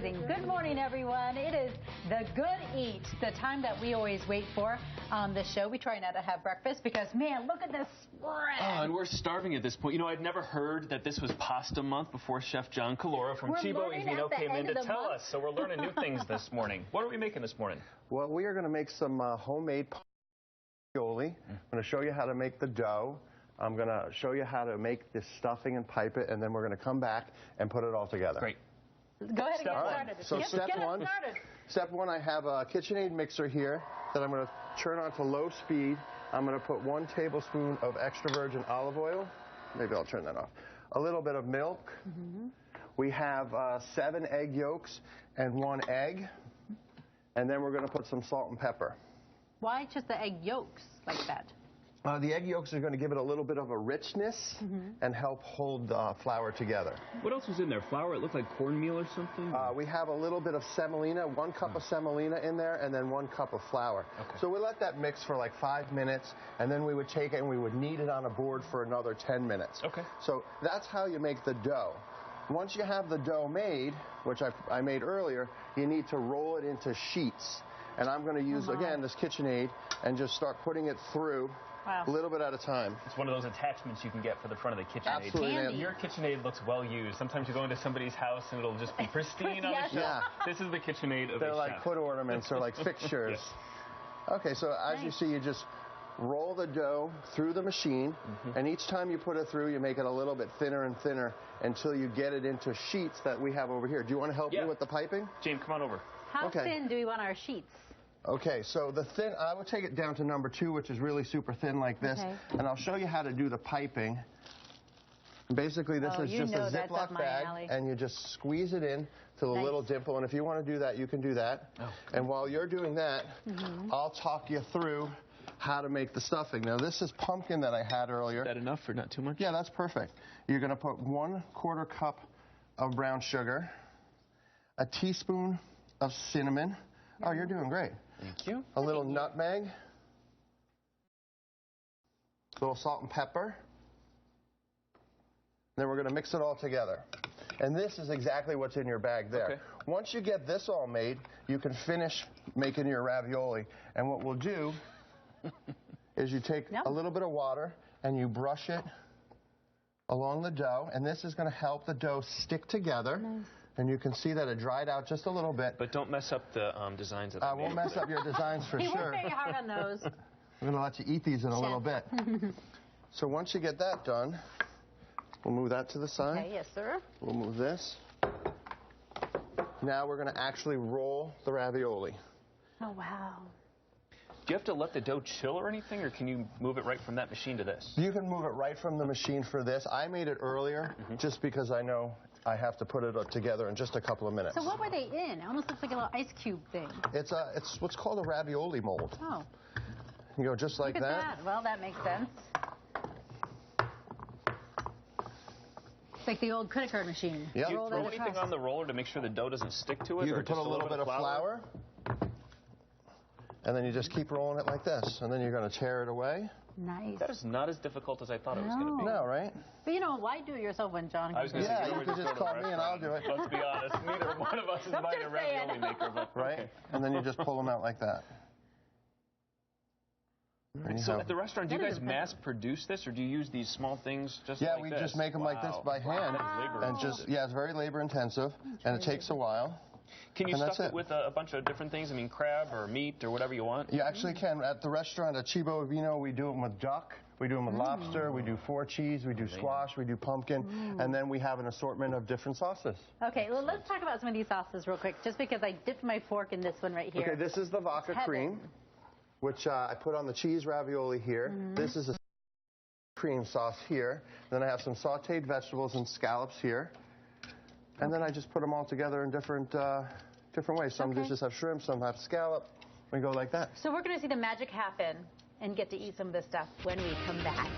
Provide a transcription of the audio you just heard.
Good morning, everyone. It is the Good Eat, the time that we always wait for on the show. We try not to have breakfast because, man, look at this spread. Oh, and we're starving at this point. You know, I'd never heard that this was pasta month before Chef John Calora from Cibo and Vino came in to tell us. So we're learning new things this morning. What are we making this morning? Well, we are going to make some homemade ravioli. I'm going to show you how to make the dough. I'm going to show you how to make this stuffing and pipe it, and then we're going to come back and put it all together. Great. Go ahead and get started. So step one, I have a KitchenAid mixer here that I'm going to turn on to low speed. I'm going to put 1 tablespoon of extra virgin olive oil. Maybe I'll turn that off. A little bit of milk. We have 7 egg yolks and 1 egg. And then we're going to put some salt and pepper. Why just the egg yolks like that? The egg yolks are going to give it a little bit of a richness and help hold the flour together. What else was in there? Flour? It looked like cornmeal or something? We have a little bit of semolina, 1 cup of semolina in there, and then 1 cup of flour. Okay. So we let that mix for like 5 minutes, and then we would take it and we would knead it on a board for another 10 minutes. Okay. So that's how you make the dough. Once you have the dough made, which I made earlier, you need to roll it into sheets. And I'm going to use, again, this KitchenAid and just start putting it through. Wow. A little bit at a time. It's one of those attachments you can get for the front of the KitchenAid. Absolutely. Your KitchenAid looks well used. Sometimes you go into somebody's house and it'll just be pristine on the shelf. Yeah. This is the KitchenAid of They're a like chef. foot ornaments or like fixtures. Yes. Okay, so as you see, you just roll the dough through the machine, and each time you put it through, you make it a little bit thinner and thinner until you get it into sheets that we have over here. Do you want to help me with the piping? James, come on over. How thin do we want our sheets? Okay, so the thin, I would take it down to number 2, which is really super thin like this, and I'll show you how to do the piping. Basically, this is just a Ziploc bag, and you just squeeze it in to the little dimple, and if you want to do that, you can do that. And while you're doing that, I'll talk you through how to make the stuffing. Now, this is pumpkin that I had earlier. Is that enough or not too much? Yeah, that's perfect. You're going to put 1/4 cup of brown sugar, a teaspoon of cinnamon. Oh, you're doing great. Thank you. A little nutmeg, a little salt and pepper. Then we're going to mix it all together. And this is exactly what's in your bag there. Okay. Once you get this all made, you can finish making your ravioli. And what we'll do is you take a little bit of water and you brush it along the dough. And this is going to help the dough stick together. Nice. And you can see that it dried out just a little bit. But don't mess up the designs that I made. won't mess up your designs for sure. He worked very hard on those. We're going to let you eat these in a little bit. So once you get that done, we'll move that to the side. Okay, yes, sir. We'll move this. Now we're going to actually roll the ravioli. Oh, wow. Do you have to let the dough chill or anything, or can you move it right from that machine to this? You can move it right from the machine for this. I made it earlier just because I know I have to put it together in just a couple of minutes. So what were they in? It almost looks like a little ice cube thing. It's what's called a ravioli mold. Oh. You go just like Look at that. Well, that makes sense. It's like the old credit card machine. Yep. Do you throw anything on the roller to make sure the dough doesn't stick to it? You can put a little bit of flour. And then you just keep rolling it like this. And then you're going to tear it away. Nice. That is not as difficult as I thought it was going to be. No, right? But you know, why do it yourself when John I was going to say, you could just call me and I'll do it. Let's be honest. Neither one of us is buying a ravioli maker. But right? Okay. And then you just pull them out like that. So at the restaurant, do you guys mass produce this, or do you use these small things just like this? Yeah, we just make them like this by hand. And just, it's very labor intensive, and it takes a while. Can you stuff it with a bunch of different things? I mean, crab or meat or whatever you want? You actually can. At the restaurant at Cibo Vino, we do them with duck, we do them with lobster, we do 4 cheese, we do squash, we do pumpkin, and then we have an assortment of different sauces. Okay, well, let's talk about some of these sauces real quick, just because I dipped my fork in this one right here. Okay, this is the vodka cream, which I put on the cheese ravioli here. This is a cream sauce here. Then I have some sauteed vegetables and scallops here. And then I just put them all together in different ways. Some dishes have shrimp, some have scallop. We go like that. So we're going to see the magic happen and get to eat some of this stuff when we come back.